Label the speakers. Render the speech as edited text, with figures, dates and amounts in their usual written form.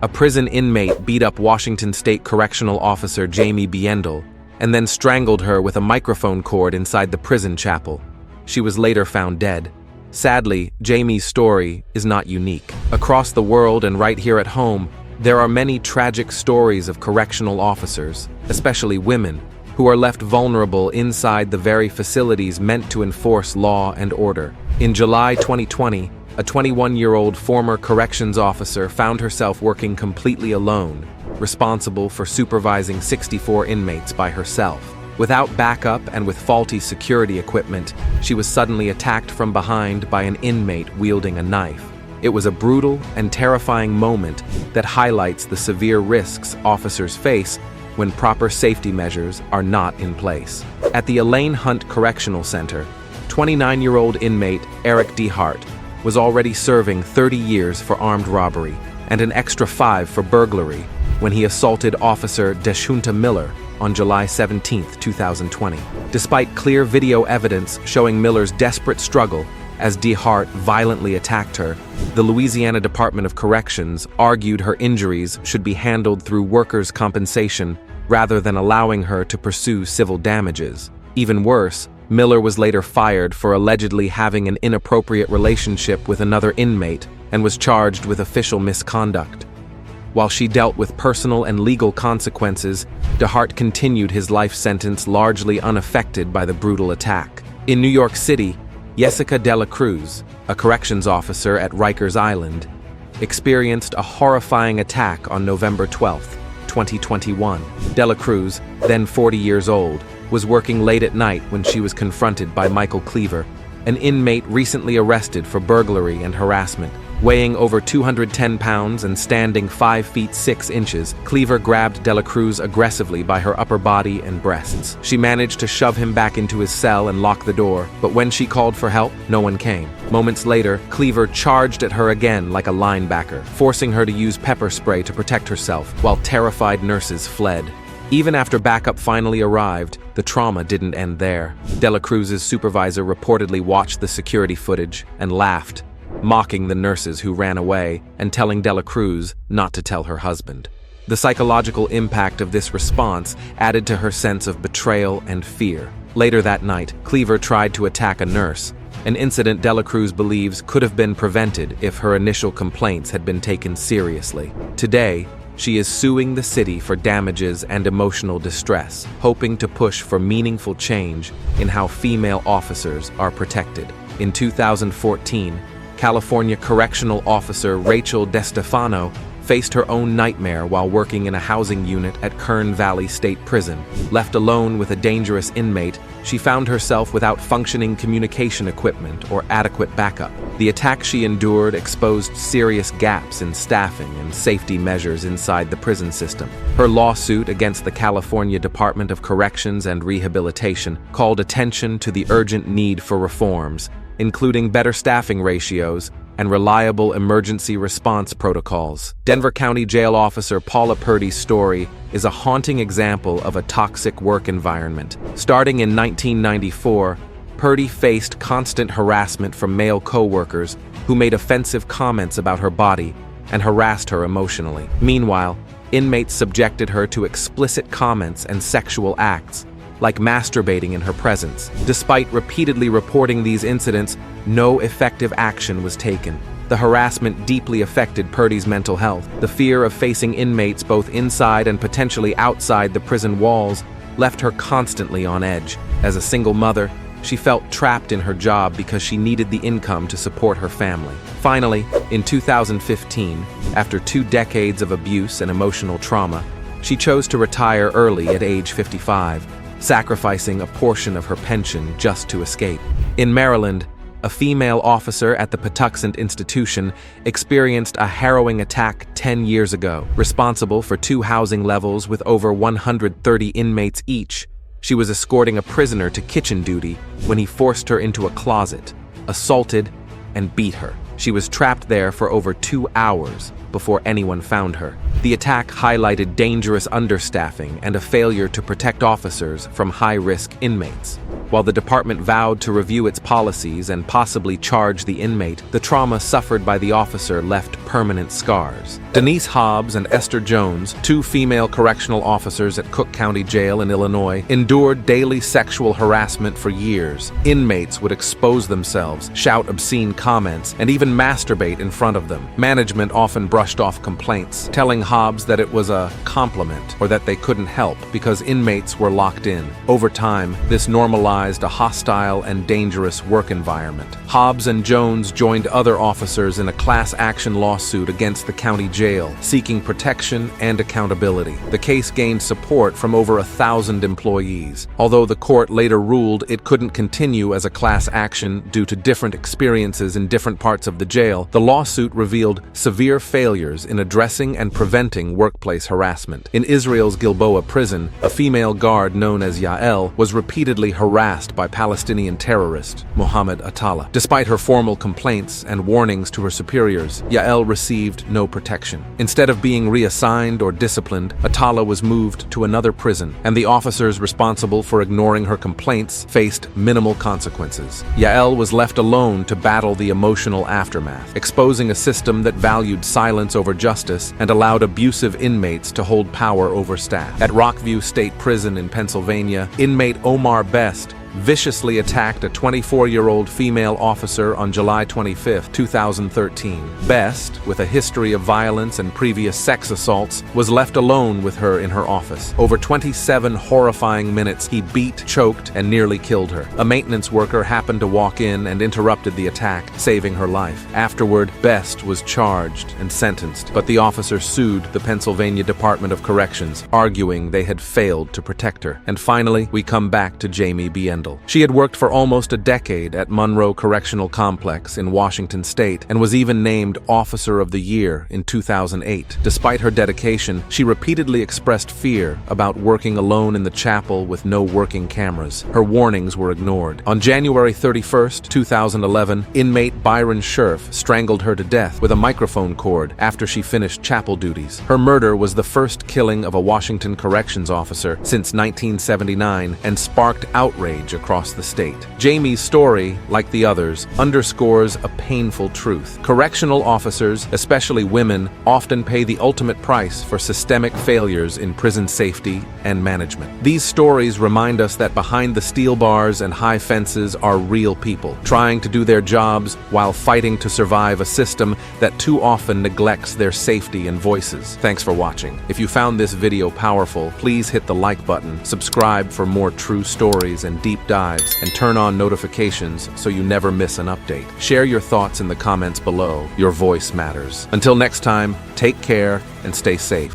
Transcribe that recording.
Speaker 1: A prison inmate beat up Washington State Correctional Officer Jayme Biendl and then strangled her with a microphone cord inside the prison chapel. She was later found dead. Sadly, Jayme's story is not unique. Across the world and right here at home, there are many tragic stories of correctional officers, especially women, who are left vulnerable inside the very facilities meant to enforce law and order. In July 2020, a 21-year-old former corrections officer found herself working completely alone, responsible for supervising 64 inmates by herself. Without backup and with faulty security equipment, she was suddenly attacked from behind by an inmate wielding a knife. It was a brutal and terrifying moment that highlights the severe risks officers face when proper safety measures are not in place. At the Elaine Hunt Correctional Center, 29-year-old inmate Eric D. Hart was already serving 30 years for armed robbery and an extra 5 for burglary when he assaulted Officer Deshunta Miller on July 17, 2020. Despite clear video evidence showing Miller's desperate struggle as D. Hart violently attacked her, the Louisiana Department of Corrections argued her injuries should be handled through workers' compensation rather than allowing her to pursue civil damages. Even worse, Miller was later fired for allegedly having an inappropriate relationship with another inmate and was charged with official misconduct. While she dealt with personal and legal consequences, DeHart continued his life sentence largely unaffected by the brutal attack. In New York City, Yessica Delacruz, a corrections officer at Rikers Island, experienced a horrifying attack on November 12, 2021. Delacruz, then 40 years old, was working late at night when she was confronted by Michael Cleaver, an inmate recently arrested for burglary and harassment. Weighing over 210 pounds and standing 5 feet 6 inches, Cleaver grabbed Delacruz aggressively by her upper body and breasts. She managed to shove him back into his cell and lock the door, but when she called for help, no one came. Moments later, Cleaver charged at her again like a linebacker, forcing her to use pepper spray to protect herself, while terrified nurses fled. Even after backup finally arrived, the trauma didn't end there. Delacruz's supervisor reportedly watched the security footage and laughed, mocking the nurses who ran away and telling Delacruz not to tell her husband. The psychological impact of this response added to her sense of betrayal and fear. Later that night, Cleaver tried to attack a nurse, an incident Delacruz believes could have been prevented if her initial complaints had been taken seriously. Today, she is suing the city for damages and emotional distress, hoping to push for meaningful change in how female officers are protected. In 2014, California correctional officer Raychel Destefano faced her own nightmare while working in a housing unit at Kern Valley State Prison. Left alone with a dangerous inmate, she found herself without functioning communication equipment or adequate backup. The attack she endured exposed serious gaps in staffing and safety measures inside the prison system. Her lawsuit against the California Department of Corrections and Rehabilitation called attention to the urgent need for reforms, including better staffing ratios and reliable emergency response protocols. Denver County Jail Officer Paula Purdy's story is a haunting example of a toxic work environment. Starting in 1994, Purdy faced constant harassment from male co-workers who made offensive comments about her body and harassed her emotionally. Meanwhile, inmates subjected her to explicit comments and sexual acts, like masturbating in her presence. Despite repeatedly reporting these incidents, no effective action was taken. The harassment deeply affected Purdy's mental health. The fear of facing inmates both inside and potentially outside the prison walls left her constantly on edge. As a single mother, she felt trapped in her job because she needed the income to support her family. Finally, in 2015, after 2 decades of abuse and emotional trauma, she chose to retire early at age 55. Sacrificing a portion of her pension just to escape. In Maryland, a female officer at the Patuxent Institution experienced a harrowing attack 10 years ago. Responsible for 2 housing levels with over 130 inmates each, she was escorting a prisoner to kitchen duty when he forced her into a closet, assaulted, and beat her. She was trapped there for over 2 hours before anyone found her. The attack highlighted dangerous understaffing and a failure to protect officers from high-risk inmates. While the department vowed to review its policies and possibly charge the inmate, the trauma suffered by the officer left permanent scars. Denise Hobbs and Esther Jones, two female correctional officers at Cook County Jail in Illinois, endured daily sexual harassment for years. Inmates would expose themselves, shout obscene comments, and even masturbate in front of them. Management often brushed off complaints, telling Hobbs that it was a compliment or that they couldn't help because inmates were locked in. Over time, this normalized a hostile and dangerous work environment. Hobbs and Jones joined other officers in a class action lawsuit against the county jail, seeking protection and accountability. The case gained support from over 1,000 employees. Although the court later ruled it couldn't continue as a class action due to different experiences in different parts of the jail, the lawsuit revealed severe failures in addressing and preventing workplace harassment. In Israel's Gilboa prison, a female guard known as Yael was repeatedly harassed by Palestinian terrorist Mohammed Attallah. Despite her formal complaints and warnings to her superiors, Yael received no protection. Instead of being reassigned or disciplined, Attallah was moved to another prison, and the officers responsible for ignoring her complaints faced minimal consequences. Yael was left alone to battle the emotional aftermath, exposing a system that valued silence over justice and allowed abusive inmates to hold power over staff. At Rockview State Prison in Pennsylvania, inmate Omar Best viciously attacked a 24-year-old female officer on July 25, 2013. Best, with a history of violence and previous sex assaults, was left alone with her in her office. Over 27 horrifying minutes, he beat, choked, and nearly killed her. A maintenance worker happened to walk in and interrupted the attack, saving her life. Afterward, Best was charged and sentenced, but the officer sued the Pennsylvania Department of Corrections, arguing they had failed to protect her. And finally, we come back to Jayme Biendl. She had worked for almost a decade at Monroe Correctional Complex in Washington State and was even named Officer of the Year in 2008. Despite her dedication, she repeatedly expressed fear about working alone in the chapel with no working cameras. Her warnings were ignored. On January 31, 2011, inmate Byron Scherf strangled her to death with a microphone cord after she finished chapel duties. Her murder was the first killing of a Washington corrections officer since 1979 and sparked outrage across the state. Jayme's story, like the others, underscores a painful truth. Correctional officers, especially women, often pay the ultimate price for systemic failures in prison safety and management. These stories remind us that behind the steel bars and high fences are real people, trying to do their jobs while fighting to survive a system that too often neglects their safety and voices. Thanks for watching. If you found this video powerful, please hit the like button, subscribe for more true stories and deep dives, and turn on notifications so you never miss an update. Share your thoughts in the comments below. Your voice matters. Until next time, take care and stay safe.